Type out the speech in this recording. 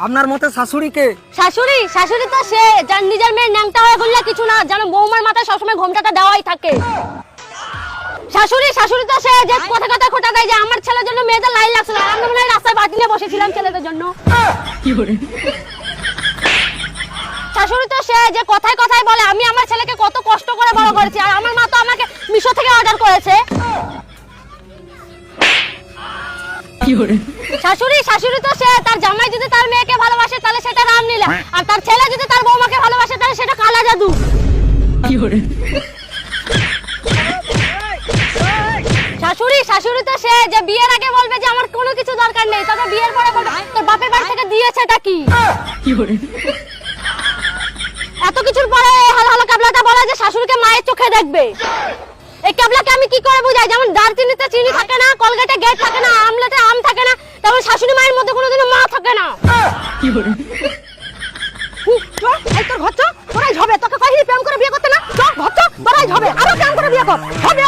আপনার মতে শাশুড়িকে? শাশুড়ি শাশুড়ি তো সে যার নিজের মেয়ের ন্যাংটা হয়ে ঘুরলে কিছু না, যেন বৌমার মাথায় সবসময় ঘোমটাটা দেওয়াই থাকে। শাশুড়ি শাশুড়ি তো সে যে কথা কথা খোটা দেয় যে আমার ছেলের জন্য মেয়েদের লাইন লাগছে না, আমরা মনে হয় রাস্তায় বাতি নিয়ে বসেছিলাম ছেলেদের জন্য। শাশুড়ি তো সে যে কথায় কথায় বলে আমি আমার ছেলেকে কত কষ্ট করে বড় করেছি, আর আমার মা তো আমাকে মিশো থেকে অর্ডার করেছে। শাশুড়ি শাশুড়ি তো সে তার জামাই যদি তার মেয়েকে ভালোবাসে তাহলে সেটা রামলীলা, আর তার ছেলে যদি তার বৌমাকে ভালোবাসে তাহলে সেটা কালা জাদু। শাশুড়ি শাশুড়ি তো সে যে বিয়ের আগে বলবে যে আমার কোনো কিছু দরকার নেই, তবে বিয়ের পরে বলবে তোর বাপের বাড়ি থেকে দিয়েছেটা কি। এত কিছুর পরে হাল হাল কাবলাটা বলে যে শাশুড়িকে মায়ের চোখে দেখবে। এই কাবলাকে আমি কি করে বুঝাই? যেমন দারচিনিতে চিনি থাকে না, কলগেটে গেট থাকে না, আমলেটে আম থাকে না, তেমন শাশুড়ি মায়ের মধ্যে কোনোদিনও মা থাকে না। এই তোর ঘর তোরাই হবে, তোকে কইনি প্রেম করে বিয়ে করতে না, ঘর তোরাই হবে, আরো প্রেম করে বিয়ে কর হবে।